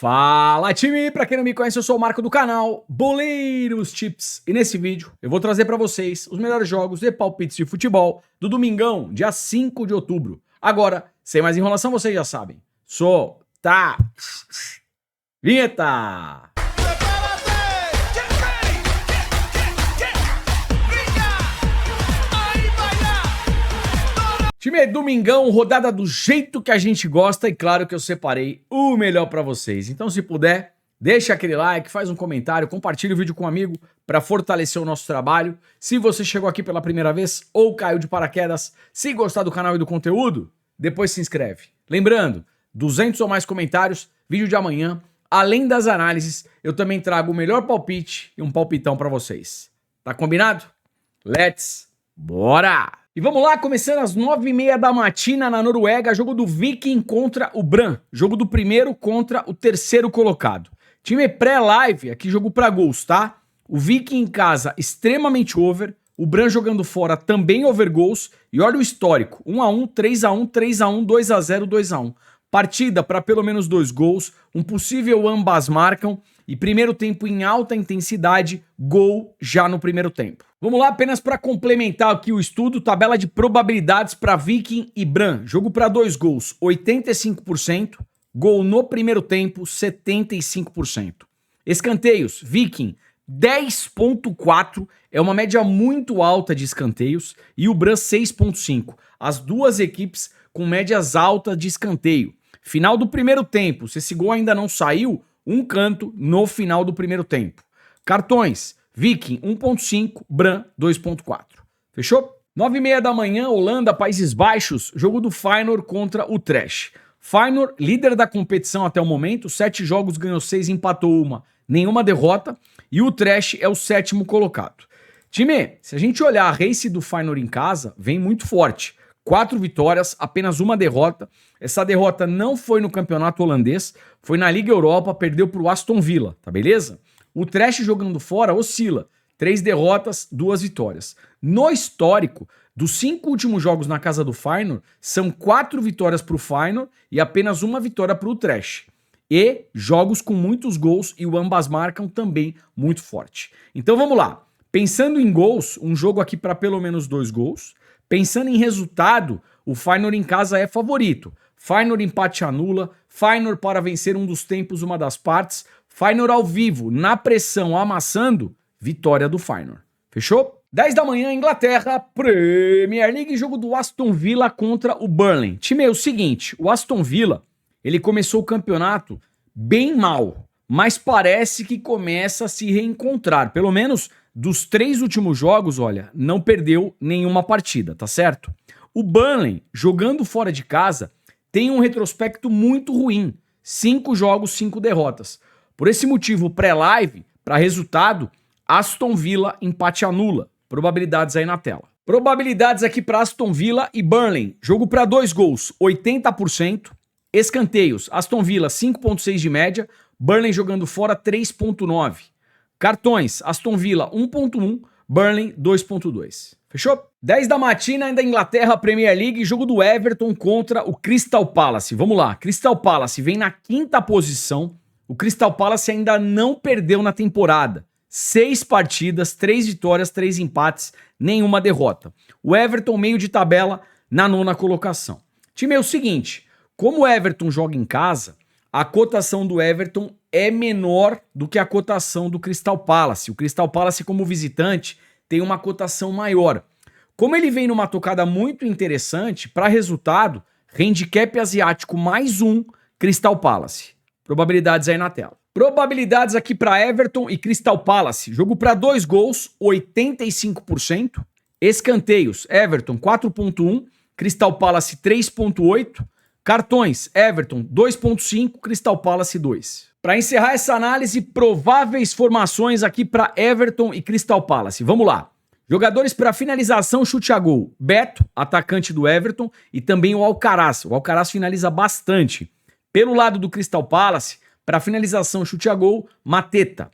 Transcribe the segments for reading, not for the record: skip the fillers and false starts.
Fala time, pra quem não me conhece eu sou o Marco do canal Boleiros Tips e nesse vídeo eu vou trazer pra vocês os melhores jogos de palpites de futebol do domingão, dia 5 de outubro. Agora, sem mais enrolação, vocês já sabem, solta vinheta! Time, domingão, rodada do jeito que a gente gosta e claro que eu separei o melhor pra vocês. Então se puder, deixa aquele like, faz um comentário, compartilha o vídeo com um amigo pra fortalecer o nosso trabalho. Se você chegou aqui pela primeira vez ou caiu de paraquedas, se gostar do canal e do conteúdo, depois se inscreve. Lembrando, 200 ou mais comentários, vídeo de amanhã. Além das análises, eu também trago o melhor palpite e um palpitão pra vocês. Tá combinado? Let's bora! E vamos lá, começando às 9h30 da matina na Noruega, jogo do Viking contra o Brann. Jogo do primeiro contra o terceiro colocado. Time pré-live, aqui jogo pra gols, tá? O Viking em casa extremamente over, o Brann jogando fora também over gols. E olha o histórico, 1x1, 3x1, 3x1, 2x0, 2x1. Partida para pelo menos 2 gols, um possível ambas marcam e primeiro tempo em alta intensidade, gol já no primeiro tempo. Vamos lá, apenas para complementar aqui o estudo, tabela de probabilidades para Viking e Brann. Jogo para 2 gols, 85%, gol no primeiro tempo, 75%. Escanteios, Viking, 10.4, é uma média muito alta de escanteios, e o Brann 6.5. As duas equipes com médias altas de escanteio. Final do primeiro tempo, se esse gol ainda não saiu, um canto no final do primeiro tempo. Cartões, Viking 1.5, Brann 2.4. Fechou? 9h30 da manhã, Holanda, Países Baixos, jogo do Feyenoord contra o Trash. Feyenoord, líder da competição até o momento, 7 jogos, ganhou 6, empatou 1, nenhuma derrota, e o Trash é o 7º colocado. Time, se a gente olhar a race do Feyenoord em casa, vem muito forte. 4 vitórias, apenas 1 derrota. Essa derrota não foi no campeonato holandês, foi na Liga Europa, perdeu para o Aston Villa, tá beleza? O Trash jogando fora oscila, 3 derrotas, 2 vitórias. No histórico, dos 5 últimos jogos na casa do Feyenoord, são 4 vitórias para o Feyenoord e apenas 1 vitória para o Trash. E jogos com muitos gols e o ambas marcam também muito forte. Então vamos lá, pensando em gols, um jogo aqui para pelo menos 2 gols. Pensando em resultado, o Feyenoord em casa é favorito. Feyenoord empate anula, Feyenoord para vencer um dos tempos, uma das partes, Feyenoord ao vivo, na pressão, amassando, vitória do Feyenoord. Fechou? 10 da manhã, Inglaterra, Premier League, jogo do Aston Villa contra o Burnley. Time, é o seguinte, o Aston Villa, ele começou o campeonato bem mal, mas parece que começa a se reencontrar, pelo menos dos 3 últimos jogos, olha, não perdeu nenhuma partida, tá certo? O Burnley, jogando fora de casa, tem um retrospecto muito ruim. 5 jogos, 5 derrotas. Por esse motivo, pré-live, para resultado, Aston Villa empate anula. Probabilidades aí na tela. Probabilidades aqui para Aston Villa e Burnley. Jogo para 2 gols, 80%. Escanteios, Aston Villa 5.6 de média, Burnley jogando fora 3.9. Cartões, Aston Villa 1.1, Burnley 2.2. Fechou? 10 da matina, ainda Inglaterra, Premier League, jogo do Everton contra o Crystal Palace. Vamos lá, Crystal Palace vem na 5ª posição. O Crystal Palace ainda não perdeu na temporada. 6 partidas, 3 vitórias, 3 empates, nenhuma derrota. O Everton meio de tabela na 9ª colocação. Time, é o seguinte, como o Everton joga em casa, a cotação do Everton é menor do que a cotação do Crystal Palace. O Crystal Palace, como visitante, tem uma cotação maior. Como ele vem numa tocada muito interessante, para resultado, handicap asiático mais 1, Crystal Palace. Probabilidades aí na tela. Probabilidades aqui para Everton e Crystal Palace. Jogo para 2 gols, 85%. Escanteios, Everton 4.1, Crystal Palace 3.8. Cartões, Everton 2.5, Crystal Palace 2. Para encerrar essa análise, prováveis formações aqui para Everton e Crystal Palace. Vamos lá. Jogadores para finalização, chute a gol. Beto, atacante do Everton, e também o Alcaraz. O Alcaraz finaliza bastante. Pelo lado do Crystal Palace, para finalização, chute a gol, Mateta.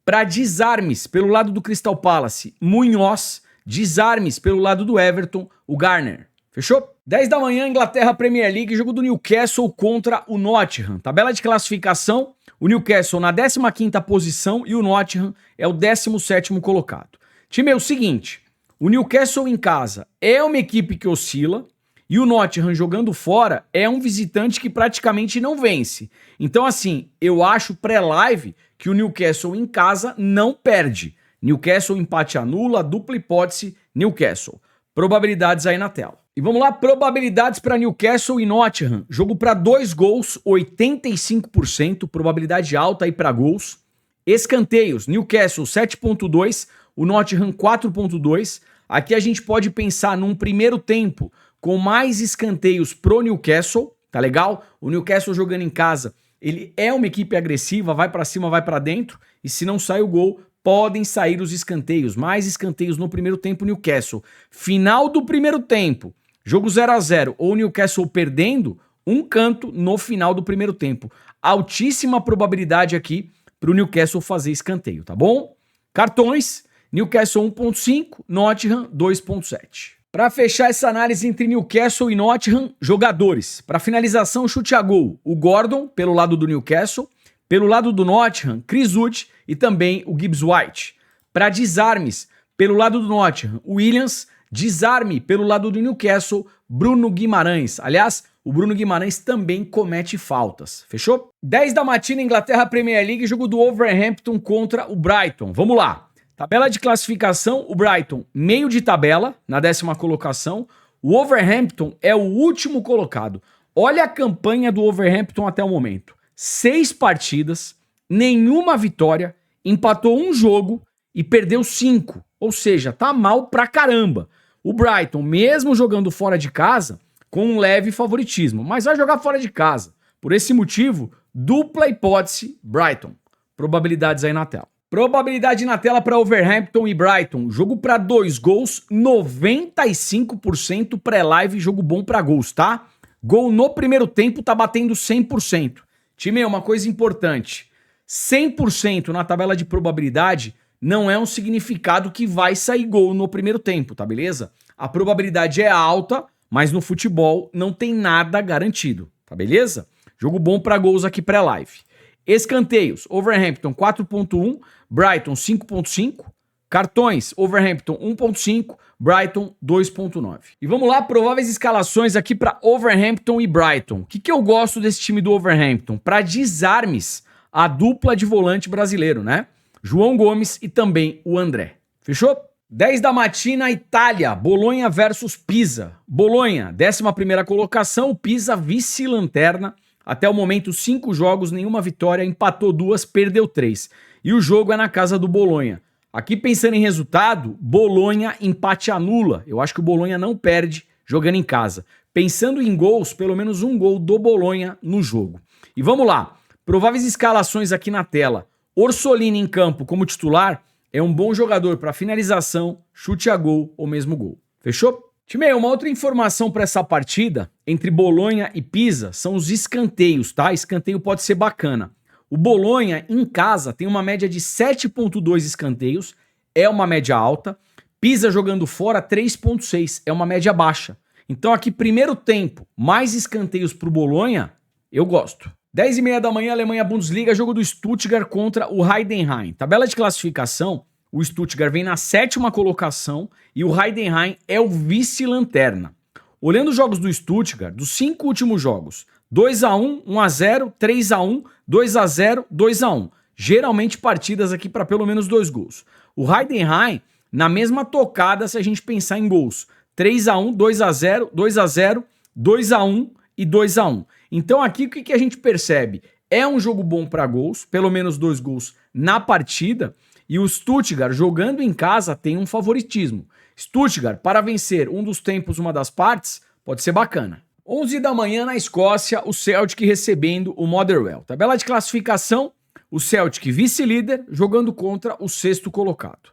Para desarmes, pelo lado do Crystal Palace, Munhoz. Desarmes, pelo lado do Everton, o Garner. Fechou? 10 da manhã, Inglaterra Premier League, jogo do Newcastle contra o Nottingham. Tabela de classificação, o Newcastle na 15ª posição e o Nottingham é o 17º colocado. Time, é o seguinte, o Newcastle em casa é uma equipe que oscila e o Nottingham jogando fora é um visitante que praticamente não vence. Então assim, eu acho pré-live que o Newcastle em casa não perde. Newcastle empate anula, dupla hipótese, Newcastle. Probabilidades aí na tela. E vamos lá, probabilidades para Newcastle e Nottingham. Jogo para 2 gols, 85%, probabilidade alta aí para gols. Escanteios, Newcastle 7.2, o Nottingham 4.2. Aqui a gente pode pensar num primeiro tempo com mais escanteios pro Newcastle, tá legal? O Newcastle jogando em casa, ele é uma equipe agressiva, vai para cima, vai para dentro, e se não sai o gol, podem sair os escanteios. Mais escanteios no primeiro tempo, Newcastle. Final do primeiro tempo, jogo 0-0 ou Newcastle perdendo, um canto no final do primeiro tempo. Altíssima probabilidade aqui para o Newcastle fazer escanteio, tá bom? Cartões, Newcastle 1.5, Nottingham 2.7. Para fechar essa análise entre Newcastle e Nottingham, jogadores. Para finalização, chute a gol, o Gordon, pelo lado do Newcastle. Pelo lado do Nottingham, Chris Wood e também o Gibbs White. Para desarmes, pelo lado do Nottingham, Williams. Desarme pelo lado do Newcastle, Bruno Guimarães. Aliás, o Bruno Guimarães também comete faltas. Fechou? 10 da matina, Inglaterra Premier League, jogo do Wolverhampton contra o Brighton. Vamos lá. Tabela de classificação, o Brighton meio de tabela, na 10ª colocação. O Wolverhampton é o último colocado. Olha a campanha do Wolverhampton até o momento. 6 partidas, nenhuma vitória, empatou um jogo e perdeu 5. Ou seja, tá mal pra caramba. O Brighton, mesmo jogando fora de casa, com um leve favoritismo, mas vai jogar fora de casa. Por esse motivo, dupla hipótese, Brighton. Probabilidades aí na tela. Probabilidade na tela para Wolverhampton e Brighton. Jogo para 2 gols, 95% pré-live, jogo bom para gols, tá? Gol no primeiro tempo tá batendo 100%. Time, uma coisa importante. 100% na tabela de probabilidade não é um significado que vai sair gol no primeiro tempo, tá beleza? A probabilidade é alta, mas no futebol não tem nada garantido, tá beleza? Jogo bom para gols aqui pré-live. Escanteios, Wolverhampton 4.1, Brighton 5.5. Cartões, Wolverhampton 1.5, Brighton 2.9. E vamos lá, prováveis escalações aqui para Wolverhampton e Brighton. O que eu gosto desse time do Wolverhampton? Para desarmes, a dupla de volante brasileiro, né? João Gomes e também o André. Fechou? 10 da matina, Itália, Bolonha versus Pisa. Bolonha, 11ª colocação, Pisa vice-lanterna. Até o momento, 5 jogos, nenhuma vitória, empatou 2, perdeu 3. E o jogo é na casa do Bolonha. Aqui pensando em resultado, Bolonha empate anula. Eu acho que o Bolonha não perde jogando em casa. Pensando em gols, pelo menos um gol do Bolonha no jogo. E vamos lá, prováveis escalações aqui na tela. Orsolini em campo como titular é um bom jogador para finalização, chute a gol ou mesmo gol. Fechou? Time, uma outra informação para essa partida entre Bolonha e Pisa são os escanteios, tá? Escanteio pode ser bacana. O Bolonha em casa tem uma média de 7.2 escanteios, é uma média alta. Pisa jogando fora 3.6, é uma média baixa. Então aqui primeiro tempo, mais escanteios para o Bolonha, eu gosto. 10h30 da manhã, Alemanha Bundesliga, jogo do Stuttgart contra o Heidenheim. Tabela de classificação, o Stuttgart vem na 7ª colocação e o Heidenheim é o vice-lanterna. Olhando os jogos do Stuttgart, dos 5 últimos jogos, 2-1, 1-0, 3-1, 2-0, 2-1. Geralmente partidas aqui para pelo menos 2 gols. O Heidenheim, na mesma tocada se a gente pensar em gols. 3-1, 2-0, 2-0, 2-1 e 2-1. Então aqui o que a gente percebe? É um jogo bom para gols, pelo menos 2 gols na partida, e o Stuttgart jogando em casa tem um favoritismo. Stuttgart, para vencer um dos tempos, uma das partes, pode ser bacana. 11 da manhã na Escócia, o Celtic recebendo o Motherwell. Tabela de classificação, o Celtic vice-líder jogando contra o 6º colocado.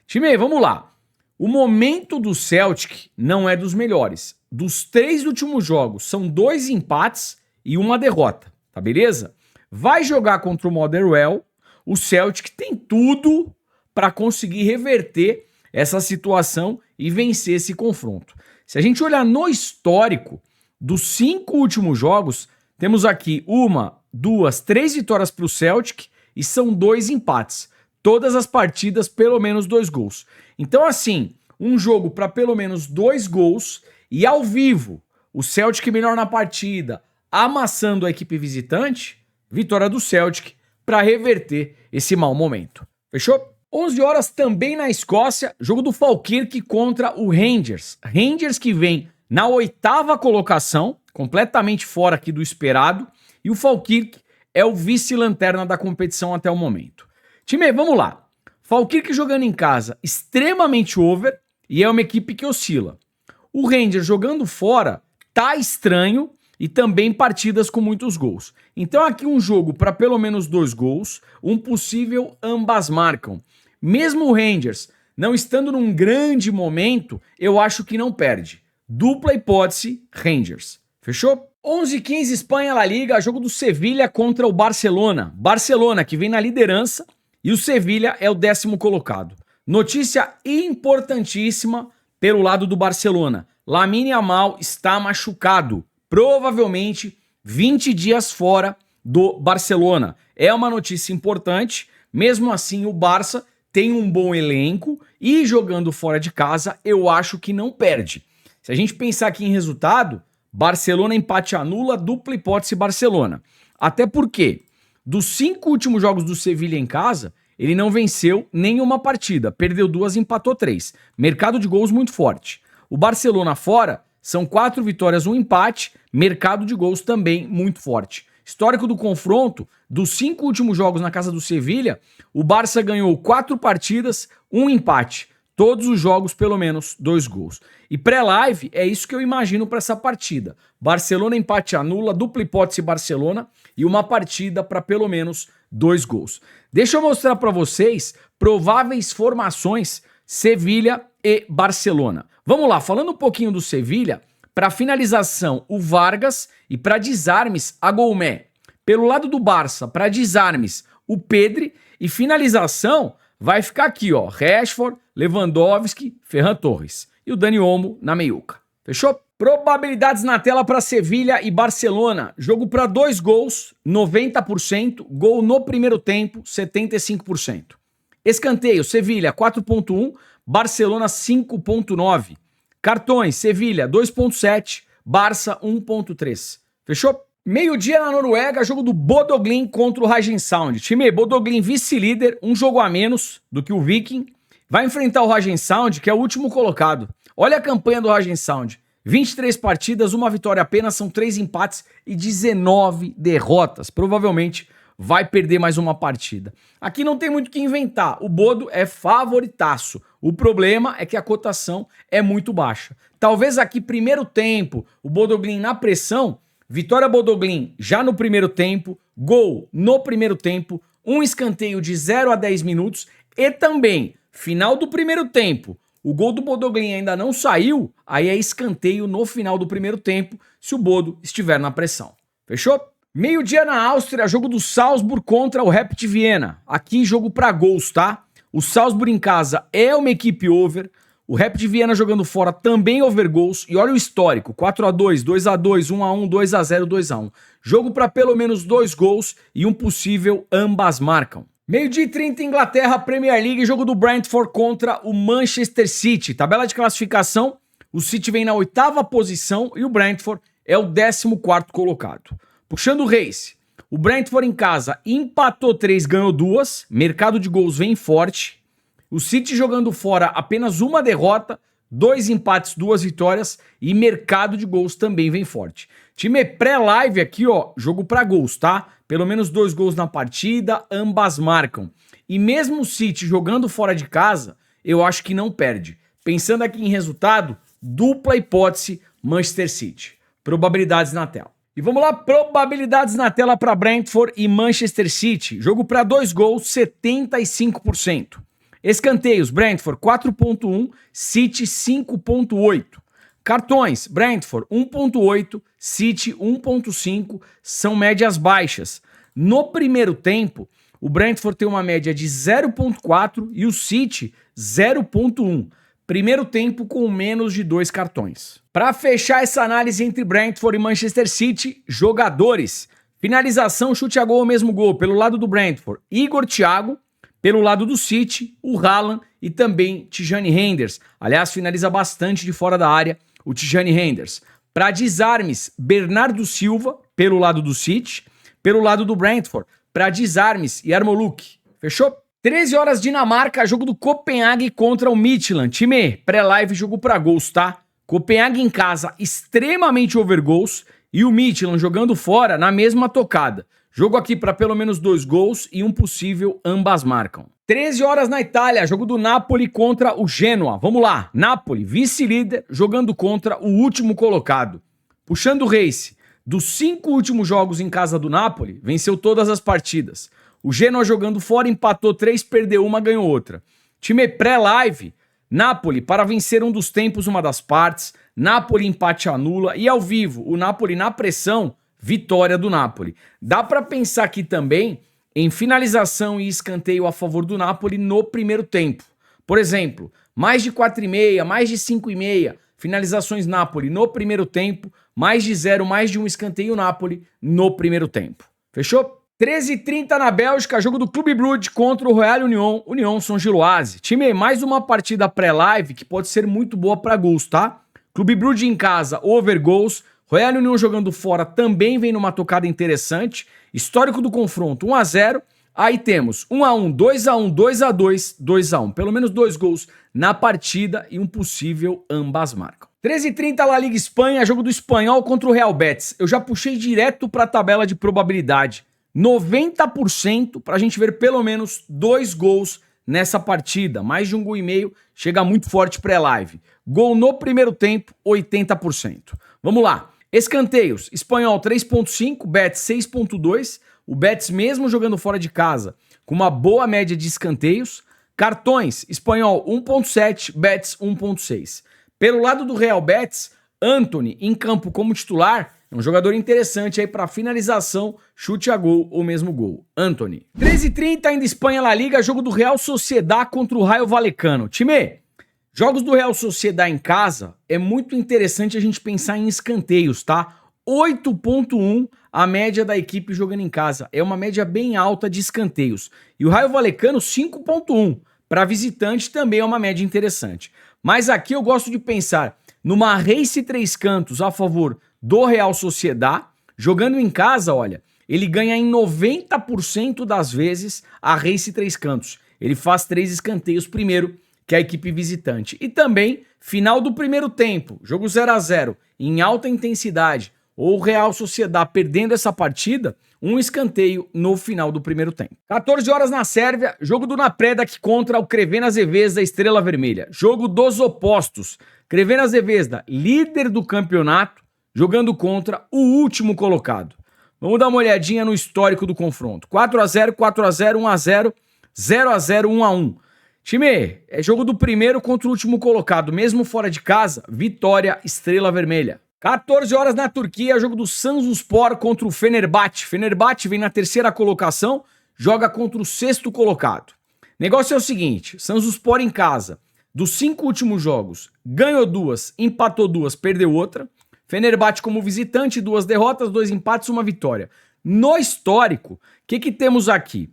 Time, vamos lá. O momento do Celtic não é dos melhores. Dos 3 últimos jogos, são 2 empates e 1 derrota, tá beleza? Vai jogar contra o Motherwell, o Celtic tem tudo para conseguir reverter essa situação e vencer esse confronto. Se a gente olhar no histórico dos 5 últimos jogos, temos aqui 1, 2, 3 vitórias para o Celtic e são 2 empates. Todas as partidas, pelo menos 2 gols. Então, assim, um jogo para pelo menos 2 gols e ao vivo, o Celtic melhor na partida, amassando a equipe visitante, vitória do Celtic para reverter esse mau momento. Fechou? 11 horas também na Escócia, jogo do Falkirk contra o Rangers. Rangers que vem na 8ª colocação, completamente fora aqui do esperado, e o Falkirk é o vice-lanterna da competição até o momento. Time, vamos lá. Falkirk jogando em casa, extremamente over, e é uma equipe que oscila. O Rangers jogando fora, tá estranho, e também partidas com muitos gols. Então aqui um jogo para pelo menos 2 gols, um possível ambas marcam. Mesmo o Rangers não estando num grande momento, eu acho que não perde. Dupla hipótese, Rangers. Fechou? 11h15 Espanha La Liga, jogo do Sevilha contra o Barcelona. Barcelona que vem na liderança e o Sevilha é o 10º colocado. Notícia importantíssima pelo lado do Barcelona. Lamine Yamal está machucado. Provavelmente 20 dias fora do Barcelona. É uma notícia importante. Mesmo assim, o Barça tem um bom elenco e jogando fora de casa, eu acho que não perde. Se a gente pensar aqui em resultado, Barcelona empate anula, dupla hipótese Barcelona. Até porque, dos 5 últimos jogos do Sevilha em casa, ele não venceu nenhuma partida. Perdeu 2, empatou 3. Mercado de gols muito forte. O Barcelona fora são 4 vitórias, 1 empate. Mercado de gols também muito forte. Histórico do confronto, dos 5 últimos jogos na casa do Sevilha, o Barça ganhou 4 partidas, 1 empate. Todos os jogos, pelo menos 2 gols. E pré-live, é isso que eu imagino para essa partida. Barcelona empate anula, dupla hipótese Barcelona e uma partida para pelo menos 2 gols. Deixa eu mostrar para vocês prováveis formações Sevilha e Barcelona. Vamos lá, falando um pouquinho do Sevilha, para finalização o Vargas e para desarmes a Goumé. Pelo lado do Barça, para desarmes o Pedri e finalização vai ficar aqui, ó, Rashford, Lewandowski, Ferran Torres e o Dani Olmo na meiuca. Fechou? Probabilidades na tela para Sevilha e Barcelona. Jogo para 2 gols, 90%. Gol no primeiro tempo, 75%. Escanteio, Sevilha 4.1, Barcelona 5.9. Cartões, Sevilha 2.7, Barça 1.3. Fechou? Meio-dia na Noruega, jogo do Bodø Glimt contra o Rajensound. Time, Bodø Glimt vice-líder, um jogo a menos do que o Viking. Vai enfrentar o Rajensound, que é o último colocado. Olha a campanha do Rajensound. 23 partidas, 1 vitória apenas, são 3 empates e 19 derrotas. Provavelmente vai perder mais uma partida. Aqui não tem muito o que inventar. O Bodø é favoritaço. O problema é que a cotação é muito baixa. Talvez aqui, primeiro tempo, o Bodø Glimt na pressão, vitória Bodø Glimt já no primeiro tempo, gol no primeiro tempo, um escanteio de 0 a 10 minutos e também, final do primeiro tempo, o gol do Bodø Glimt ainda não saiu, aí é escanteio no final do primeiro tempo, se o Bodø estiver na pressão. Fechou? Meio-dia na Áustria, jogo do Salzburg contra o Rapid Viena. Aqui jogo para gols, tá? O Salzburg em casa é uma equipe over. O Rapid Viena jogando fora também over gols. E olha o histórico, 4-2, 2-2, 1-1, 2-0, 2-1. Jogo para pelo menos 2 gols e um possível ambas marcam. Meio-dia e 30, Inglaterra, Premier League, jogo do Brentford contra o Manchester City. Tabela de classificação, o City vem na 8ª posição e o Brentford é o 14º colocado. Puxando o race, o Brentford em casa empatou 3, ganhou 2, mercado de gols vem forte. O City jogando fora apenas 1 derrota, 2 empates, 2 vitórias e mercado de gols também vem forte. Time pré-live aqui, ó, jogo para gols, tá? Pelo menos 2 gols na partida, ambas marcam. E mesmo o City jogando fora de casa, eu acho que não perde. Pensando aqui em resultado, dupla hipótese Manchester City. Probabilidades na tela. E vamos lá, probabilidades na tela para Brentford e Manchester City. Jogo para 2 gols, 75%. Escanteios, Brentford 4.1, City 5.8. Cartões, Brentford 1.8, City 1.5, são médias baixas. No primeiro tempo, o Brentford tem uma média de 0.4 e o City 0.1. primeiro tempo com menos de 2 cartões. Para fechar essa análise entre Brentford e Manchester City, jogadores. Finalização, chute a gol ou mesmo gol. Pelo lado do Brentford, Igor Thiago. Pelo lado do City, o Haaland e também Tijani Reinders. Aliás, finaliza bastante de fora da área o Tijani Reinders. Para desarmes, Bernardo Silva, pelo lado do City. Pelo lado do Brentford, para desarmes, Yarmolenko. Fechou? 13 horas Dinamarca, jogo do Copenhague contra o Midtjylland. Time, pré-live, jogo para gols, tá? Copenhague em casa, extremamente over gols. E o Midtjylland jogando fora na mesma tocada. Jogo aqui para pelo menos 2 gols e um possível ambas marcam. 13 horas na Itália, jogo do Napoli contra o Genoa. Vamos lá, Napoli, vice-líder, jogando contra o último colocado. Puxando o race, dos 5 últimos jogos em casa do Napoli, venceu todas as partidas. O Genoa jogando fora, empatou 3, perdeu uma, ganhou outra. Time pré-live, Napoli para vencer um dos tempos, uma das partes. Napoli empate anula e ao vivo, o Napoli na pressão, vitória do Napoli. Dá para pensar aqui também em finalização e escanteio a favor do Napoli no primeiro tempo. Por exemplo, mais de 4,5, mais de 5,5 finalizações Napoli no primeiro tempo, mais de 0, mais de 1 escanteio Napoli no primeiro tempo. Fechou? 13h30 na Bélgica, jogo do Clube Brugge contra o Royal Union Saint-Gilloise. Time, mais uma partida pré-live que pode ser muito boa para gols, tá? Clube Brugge em casa, over gols. Royal Union jogando fora também vem numa tocada interessante. Histórico do confronto, 1-0. Aí temos 1-1, 2-1, 2-2, 2-1. Pelo menos 2 gols na partida e um possível ambas marcam. 13h30 La Liga Espanha, jogo do Espanhol contra o Real Betis. Eu já puxei direto para a tabela de probabilidade. 90% para a gente ver pelo menos 2 gols nessa partida. Mais de 1,5 gol chega muito forte pré-live. Gol no primeiro tempo, 80%. Vamos lá. Escanteios, Espanhol 3.5, Betis 6.2. O Betis mesmo jogando fora de casa, com uma boa média de escanteios. Cartões, Espanhol 1.7, Betis 1.6. Pelo lado do Real Betis, Antony em campo como titular, é um jogador interessante aí para finalização, chute a gol ou mesmo gol. Antony. 13h30 ainda Espanha La Liga, jogo do Real Sociedad contra o Rayo Vallecano. Time, jogos do Real Sociedad em casa, é muito interessante a gente pensar em escanteios, tá? 8.1 a média da equipe jogando em casa. É uma média bem alta de escanteios. E o Rayo Vallecano 5.1. Para visitante também é uma média interessante. Mas aqui eu gosto de pensar numa race 3 cantos a favor do Real Sociedad. Jogando em casa, olha, ele ganha em 90% das vezes a race 3 cantos. Ele faz 3 escanteios primeiro que a equipe visitante. E também, final do primeiro tempo, jogo 0-0, em alta intensidade, ou o Real Sociedad perdendo essa partida, um escanteio no final do primeiro tempo. 14 horas na Sérvia, jogo do Napredak contra o Crvena Zvezda Estrela Vermelha. Jogo dos opostos. Crvena Zvezda, líder do campeonato, jogando contra o último colocado. Vamos dar uma olhadinha no histórico do confronto. 4-0, 4-0, 1-0, 0-0, 1-1. Time, é jogo do primeiro contra o último colocado, mesmo fora de casa, vitória Estrela Vermelha. 14 horas na Turquia, jogo do Samsunspor contra o Fenerbahçe. Fenerbahçe vem na terceira colocação, joga contra o 6º colocado. Negócio é o seguinte, Samsunspor em casa, dos 5 últimos jogos, ganhou 2, empatou 2, perdeu outra. Fenerbahçe como visitante, 2 derrotas, 2 empates, 1 vitória. No histórico, o que temos aqui?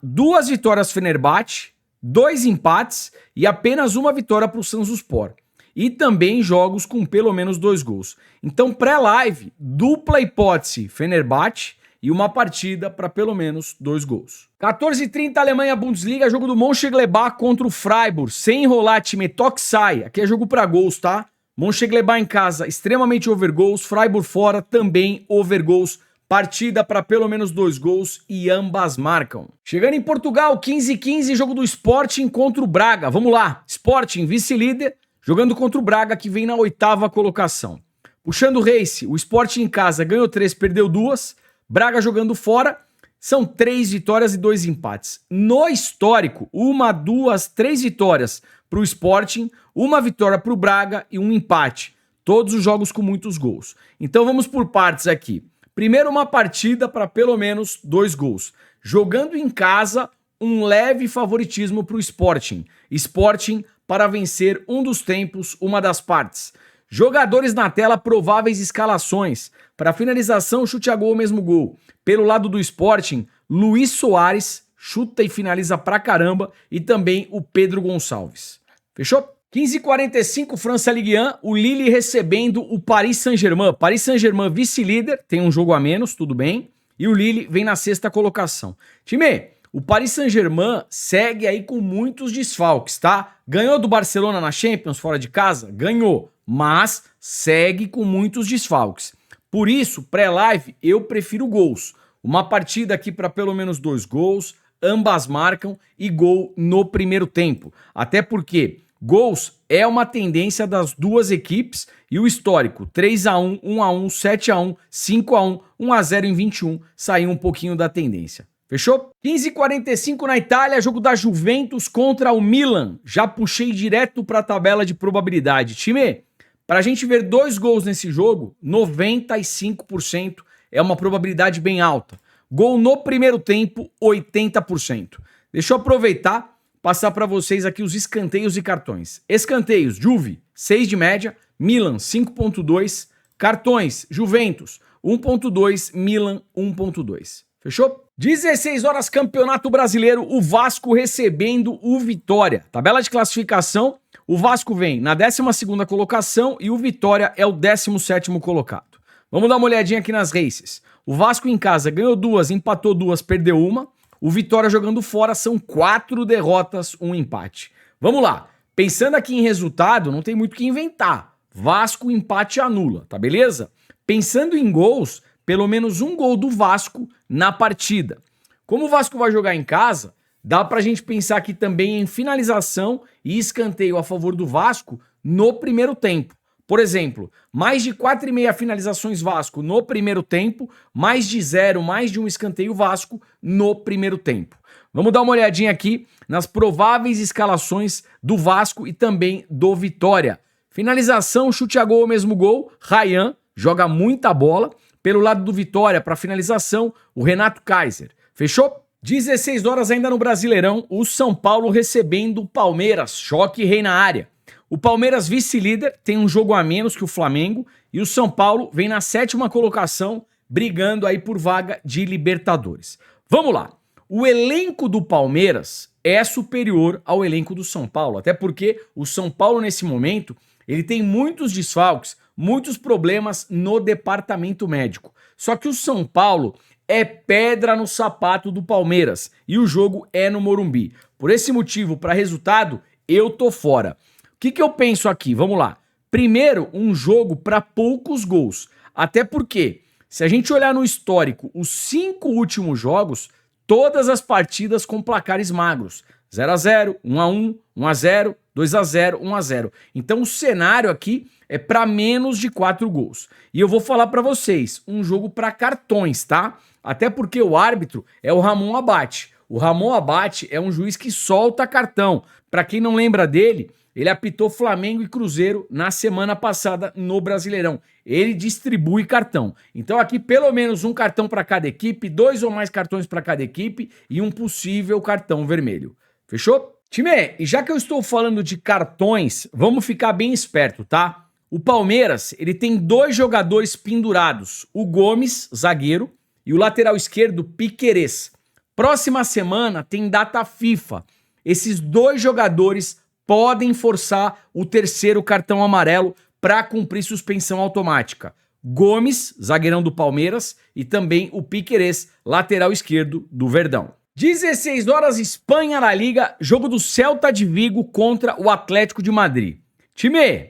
2 vitórias Fenerbahçe, 2 empates e apenas 1 vitória para o Samsunspor. E também jogos com pelo menos 2 gols. Então, pré-live, dupla hipótese Fenerbahçe e uma partida para pelo menos 2 gols. 14h30 Alemanha Bundesliga, jogo do Mönchengladbach contra o Freiburg. Sem enrolar, time, toque sai. Aqui é jogo para gols, tá? Mönchengladbach em casa, extremamente over gols. Freiburg fora, também over gols. Partida para pelo menos 2 gols e ambas marcam. Chegando em Portugal, 15h15, jogo do Sporting contra o Braga. Vamos lá, Sporting, vice-líder, jogando contra o Braga, que vem na 8ª colocação. Puxando o race, o Sporting em casa ganhou 3, perdeu 2. Braga jogando fora, são 3 vitórias e 2 empates. No histórico, 1, 2, 3 vitórias para o Sporting, 1 vitória para o Braga e 1 empate. Todos os jogos com muitos gols. Então vamos por partes aqui. Primeiro, uma partida para pelo menos 2 gols. Jogando em casa, um leve favoritismo para o Sporting. Sporting para vencer um dos tempos, uma das partes. Jogadores na tela, prováveis escalações. Para finalização, chute a gol, mesmo gol. Pelo lado do Sporting, Luiz Soares, chuta e finaliza pra caramba, e também o Pedro Gonçalves. Fechou? 15h45, França Ligue 1, o Lille recebendo o Paris Saint-Germain. Paris Saint-Germain vice-líder, tem um jogo a menos, tudo bem. E o Lille vem na sexta colocação. Time, o Paris Saint-Germain segue aí com muitos desfalques, tá? Ganhou do Barcelona na Champions fora de casa? Ganhou, mas segue com muitos desfalques. Por isso, pré-live, eu prefiro gols. Uma partida aqui para pelo menos 2 gols, ambas marcam e gol no primeiro tempo. Até porque gols é uma tendência das duas equipes e o histórico 3-1, 1-1, 7-1, 5-1, 1-0 em 21 saiu um pouquinho da tendência. Fechou? 15h45 na Itália, jogo da Juventus contra o Milan. Já puxei direto para a tabela de probabilidade. Time, para a gente ver 2 gols nesse jogo, 95% é uma probabilidade bem alta. Gol no primeiro tempo, 80%. Deixa eu aproveitar, passar para vocês aqui os escanteios e cartões. Escanteios, Juve, 6 de média, Milan, 5.2. Cartões, Juventus, 1.2, Milan, 1.2. Fechou? 16 horas, Campeonato Brasileiro, o Vasco recebendo o Vitória. Tabela de classificação, o Vasco vem na 12ª colocação e o Vitória é o 17º colocado. Vamos dar uma olhadinha aqui nas races. O Vasco em casa ganhou 2, empatou 2, perdeu 1. O Vitória jogando fora são 4 derrotas, 1 empate. Vamos lá. Pensando aqui em resultado, não tem muito o que inventar. Vasco, empate anula, tá beleza? Pensando em gols, pelo menos um gol do Vasco na partida. Como o Vasco vai jogar em casa, dá pra gente pensar aqui também em finalização e escanteio a favor do Vasco no primeiro tempo. Por exemplo, mais de 4,5 finalizações Vasco no primeiro tempo, mais de 0, mais de um escanteio Vasco no primeiro tempo. Vamos dar uma olhadinha aqui nas prováveis escalações do Vasco e também do Vitória. Finalização, chute a gol, mesmo gol, Ryan joga muita bola. Pelo lado do Vitória, para finalização, o Renato Kaiser. Fechou? 16 horas ainda no Brasileirão, o São Paulo recebendo o Palmeiras. Choque rei na área. O Palmeiras, vice-líder, tem um jogo a menos que o Flamengo e o São Paulo vem na 7ª colocação, brigando aí por vaga de Libertadores. Vamos lá. O elenco do Palmeiras é superior ao elenco do São Paulo, até porque o São Paulo, nesse momento, ele tem muitos desfalques, muitos problemas no departamento médico. Só que o São Paulo é pedra no sapato do Palmeiras e o jogo é no Morumbi. Por esse motivo, para resultado, eu tô fora. O que eu penso aqui? Vamos lá. Primeiro, um jogo para poucos gols. Até porque, se a gente olhar no histórico, os 5 últimos jogos, todas as partidas com placares magros. 0-0, 1-1, 1-0, 2-0, 1-0. Então o cenário aqui é para menos de 4 gols. E eu vou falar para vocês, um jogo para cartões, tá? Até porque o árbitro é o Ramon Abate. O Ramon Abate é um juiz que solta cartão. Para quem não lembra dele, ele apitou Flamengo e Cruzeiro na semana passada no Brasileirão. Ele distribui cartão. Então aqui pelo menos um cartão para cada equipe, 2 ou mais cartões para cada equipe e um possível cartão vermelho. Fechou? Time, e já que eu estou falando de cartões, vamos ficar bem esperto, tá? O Palmeiras, ele tem 2 jogadores pendurados, o Gomes, zagueiro, e o lateral esquerdo, Piquerez. Próxima semana tem data FIFA. Esses 2 jogadores podem forçar o 3º cartão amarelo para cumprir suspensão automática. Gomes, zagueirão do Palmeiras, e também o Piquerez, lateral esquerdo do Verdão. 16 horas, Espanha na Liga, jogo do Celta de Vigo contra o Atlético de Madrid. Time,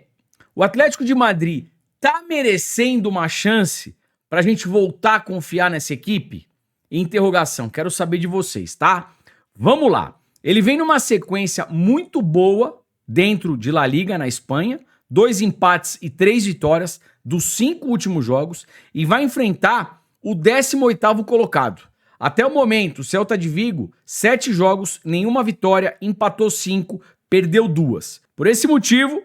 o Atlético de Madrid tá merecendo uma chance pra gente voltar a confiar nessa equipe? Interrogação, quero saber de vocês, tá? Vamos lá. Ele vem numa sequência muito boa dentro de La Liga na Espanha, 2 empates e 3 vitórias dos 5 últimos jogos e vai enfrentar o 18º colocado. Até o momento, o Celta de Vigo, 7 jogos, nenhuma vitória, empatou 5, perdeu 2. Por esse motivo,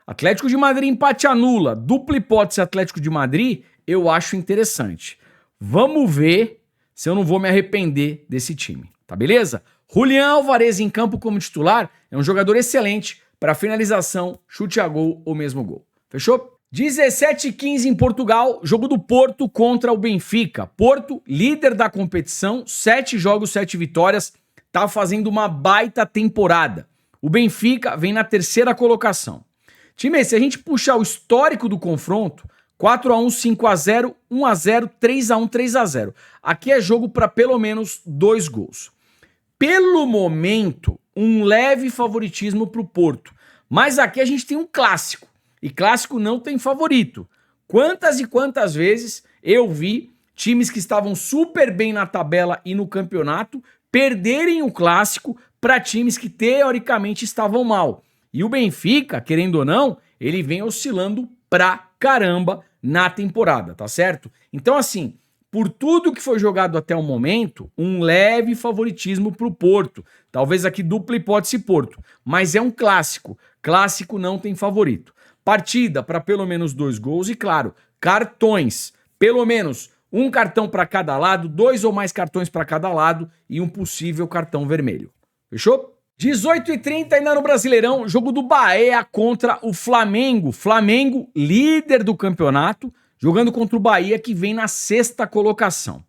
Atlético de Madrid empate anula, dupla hipótese Atlético de Madrid, eu acho interessante. Vamos ver se eu não vou me arrepender desse time, tá beleza? Julián Alvarez em campo como titular é um jogador excelente, para finalização, chute a gol ou mesmo gol. Fechou? 17h15 em Portugal, jogo do Porto contra o Benfica. Porto, líder da competição, 7 jogos, 7 vitórias, tá fazendo uma baita temporada. O Benfica vem na terceira colocação. Time, se a gente puxar o histórico do confronto, 4x1, 5x0, 1x0, 3x1, 3x0. Aqui é jogo para pelo menos 2 gols. Pelo momento, um leve favoritismo para o Porto. Mas aqui a gente tem um clássico. E clássico não tem favorito. Quantas e quantas vezes eu vi times que estavam super bem na tabela e no campeonato perderem o clássico para times que teoricamente estavam mal. E o Benfica, querendo ou não, ele vem oscilando pra caramba na temporada, tá certo? Então assim, por tudo que foi jogado até o momento, um leve favoritismo pro Porto. Talvez aqui dupla hipótese Porto, mas é um clássico. Clássico não tem favorito. Partida para pelo menos 2 gols e, claro, cartões. Pelo menos um cartão para cada lado, 2 ou mais cartões para cada lado e um possível cartão vermelho. Fechou? 18h30 ainda no Brasileirão, jogo do Bahia contra o Flamengo. Flamengo, líder do campeonato, jogando contra o Bahia que vem na 6ª colocação.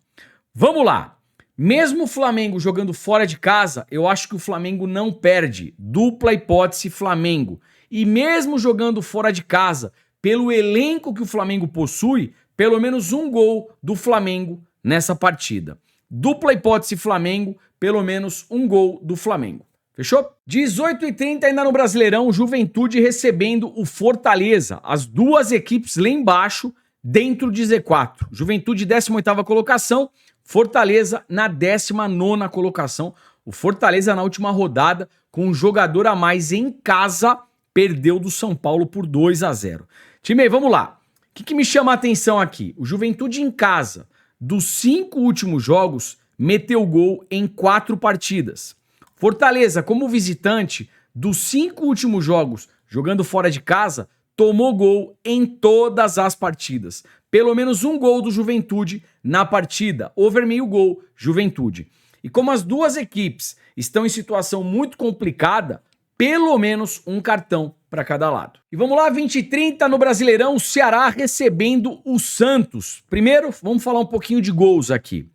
Vamos lá. Mesmo o Flamengo jogando fora de casa, eu acho que o Flamengo não perde. Dupla hipótese Flamengo. E mesmo jogando fora de casa, pelo elenco que o Flamengo possui, pelo menos um gol do Flamengo nessa partida. Dupla hipótese Flamengo, pelo menos um gol do Flamengo. Fechou? 18h30 ainda no Brasileirão, Juventude recebendo o Fortaleza. As duas equipes lá embaixo, dentro de Z4. Juventude 18ª colocação, Fortaleza na 19ª colocação. O Fortaleza na última rodada, com um jogador a mais em casa, perdeu do São Paulo por 2x0. Time, vamos lá. O que me chama a atenção aqui? O Juventude em casa, dos 5 últimos jogos, meteu gol em 4 partidas. Fortaleza, como visitante, dos 5 últimos jogos, jogando fora de casa, tomou gol em todas as partidas. Pelo menos um gol do Juventude na partida. Over meio gol, Juventude. E como as duas equipes estão em situação muito complicada, pelo menos um cartão para cada lado. E vamos lá, 20h30 no Brasileirão, o Ceará recebendo o Santos. Primeiro, vamos falar um pouquinho de gols aqui.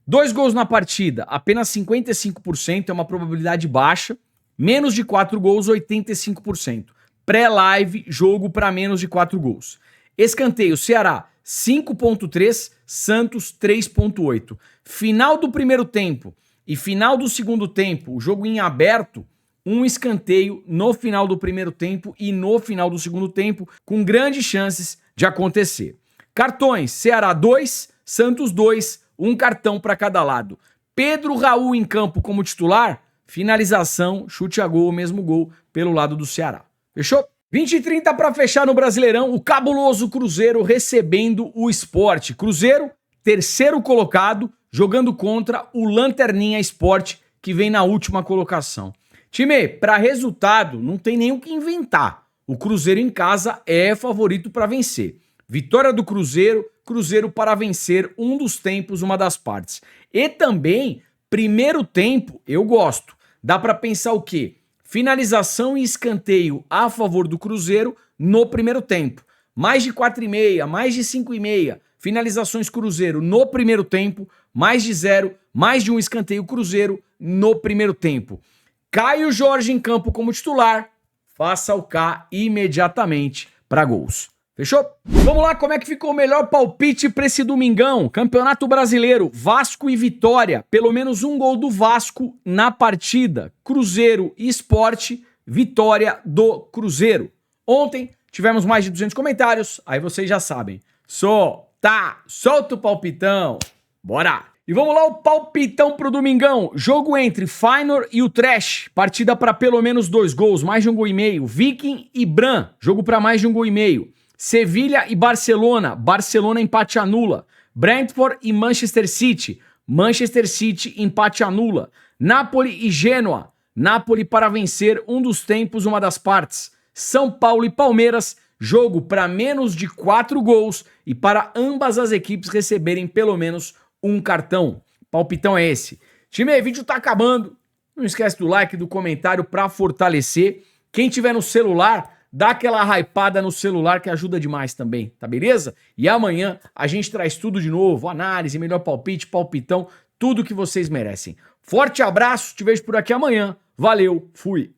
2 gols na partida, apenas 55%, é uma probabilidade baixa. Menos de 4 gols, 85%. Pré-live, jogo para menos de 4 gols. Escanteio, Ceará, 5.3, Santos, 3.8. Final do primeiro tempo e final do segundo tempo, o jogo em aberto, um escanteio no final do primeiro tempo e no final do segundo tempo, com grandes chances de acontecer. Cartões, Ceará 2, Santos 2, um cartão para cada lado. Pedro Raul em campo como titular, finalização, chute a gol, mesmo gol pelo lado do Ceará. Fechou? 20h30 para fechar no Brasileirão, o cabuloso Cruzeiro recebendo o Sport. Cruzeiro, terceiro colocado, jogando contra o Lanterninha Sport, que vem na última colocação. Time, para resultado, não tem nem o que inventar. O Cruzeiro em casa é favorito para vencer. Vitória do Cruzeiro, Cruzeiro para vencer um dos tempos, uma das partes. E também, primeiro tempo, eu gosto. Dá para pensar o quê? Finalização e escanteio a favor do Cruzeiro no primeiro tempo. Mais de 4,5, mais de 5,5. Finalizações Cruzeiro no primeiro tempo, mais de 0, mais de um escanteio Cruzeiro no primeiro tempo. Caio Jorge em campo como titular, faça o K imediatamente para gols. Fechou? Vamos lá, como é que ficou o melhor palpite para esse domingão? Campeonato Brasileiro, Vasco e Vitória. Pelo menos um gol do Vasco na partida. Cruzeiro e Sport, vitória do Cruzeiro. Ontem tivemos mais de 200 comentários, aí vocês já sabem. Solta o palpitão. Bora! E vamos lá, o palpitão pro domingão. Jogo entre Feyenoord e o Trash. Partida para pelo menos 2 gols, mais de 1,5 gols. Viking e Bran, jogo para mais de 1,5 gols. Sevilha e Barcelona, Barcelona empate anula. Brentford e Manchester City, Manchester City empate anula. Napoli e Genoa, Napoli para vencer um dos tempos, uma das partes. São Paulo e Palmeiras, jogo para menos de 4 gols e para ambas as equipes receberem pelo menos um cartão. Palpitão é esse. Time, o vídeo tá acabando. Não esquece do like, do comentário para fortalecer. Quem tiver no celular, dá aquela hypada no celular que ajuda demais também, tá beleza? E amanhã a gente traz tudo de novo, análise, melhor palpite, palpitão, tudo que vocês merecem. Forte abraço, te vejo por aqui amanhã. Valeu, fui!